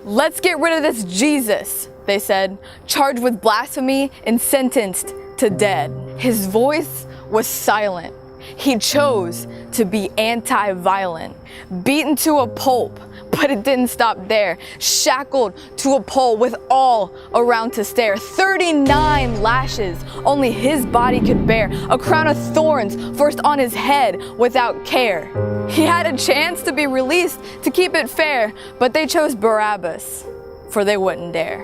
"Let's get rid of this Jesus," they said, "charged with blasphemy and sentenced to dead." His voice was silent. He chose to be anti-violent, beaten to a pulp, but it didn't stop there. Shackled to a pole with all around to stare. 39 lashes only his body could bear. A crown of thorns forced on his head without care. He had a chance to be released to keep it fair, but they chose Barabbas, for they wouldn't dare.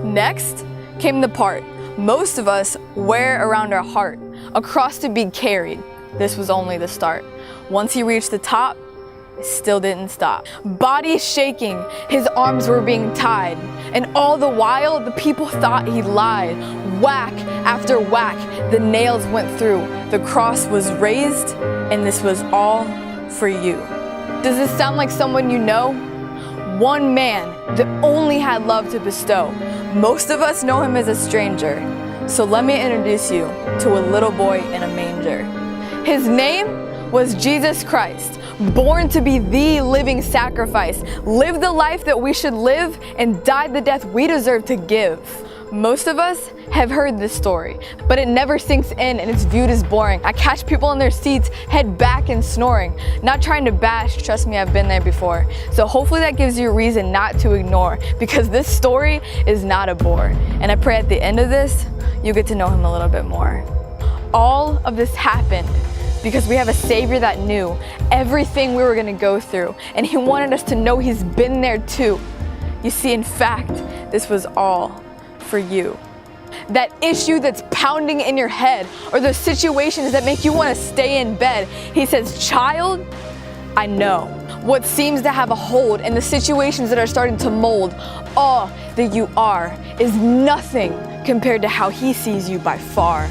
Next came the part most of us wear around our heart, a cross to be carried. This was only the start. Once he reached the top, it still didn't stop. Body shaking, his arms were being tied. And all the while, the people thought he lied. Whack after whack, the nails went through. The cross was raised, and this was all for you. Does this sound like someone you know? One man that only had love to bestow. Most of us know him as a stranger. So let me introduce you to a little boy in a manger. His name was Jesus Christ, born to be the living sacrifice, lived the life that we should live, and died the death we deserve to give. Most of us have heard this story, but it never sinks in and it's viewed as boring. I catch people in their seats, head back and snoring. Not trying to bash, trust me, I've been there before. So hopefully that gives you a reason not to ignore, because this story is not a bore. And I pray at the end of this, you get to know him a little bit more. All of this happened because we have a Savior that knew everything we were gonna go through, and he wanted us to know he's been there too. You see, in fact, this was all for you. That issue that's pounding in your head, or those situations that make you wanna stay in bed, he says, "Child, I know what seems to have a hold and the situations that are starting to mold. All that you are is nothing compared to how he sees you by far.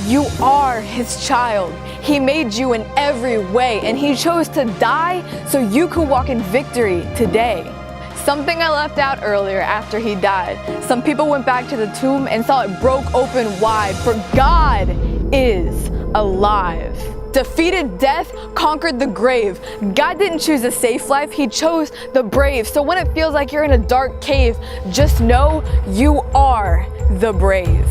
You are his child. He made you in every way, and he chose to die so you could walk in victory today." Something I left out earlier after he died. Some people went back to the tomb and saw it broke open wide, for God is alive. Defeated death, conquered the grave. God didn't choose a safe life, he chose the brave. So when it feels like you're in a dark cave, just know you are the brave.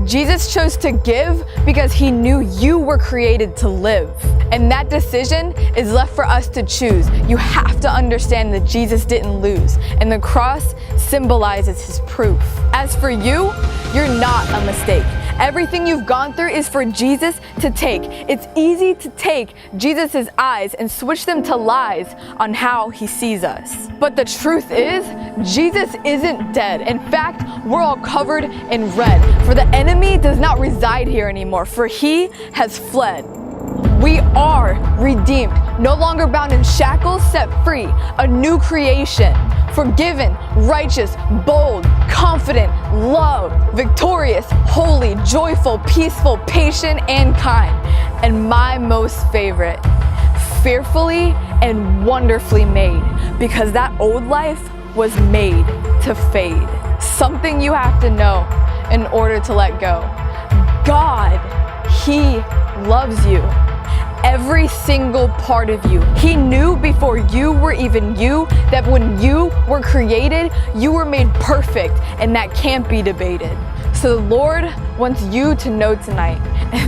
Jesus chose to give because he knew you were created to live. And that decision is left for us to choose. You have to understand that Jesus didn't lose, and the cross symbolizes his proof. As for you, you're not a mistake. Everything you've gone through is for Jesus to take. It's easy to take Jesus' eyes and switch them to lies on how he sees us. But the truth is, Jesus isn't dead. In fact, we're all covered in red. For the enemy does not reside here anymore, for he has fled. We are redeemed, no longer bound in shackles, set free, a new creation. Forgiven, righteous, bold, confident, loved, victorious, holy, joyful, peaceful, patient, and kind. And my most favorite, fearfully and wonderfully made, because that old life was made to fade. Something you have to know in order to let go. God, he loves you. Every single part of you. He knew before you were even you that when you were created, you were made perfect, and that can't be debated. So the Lord wants you to know tonight,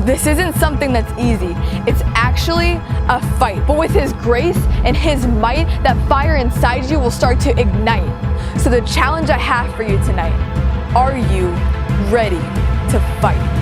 this isn't something that's easy. It's actually a fight. But with his grace and his might, that fire inside you will start to ignite. So the challenge I have for you tonight, are you ready to fight?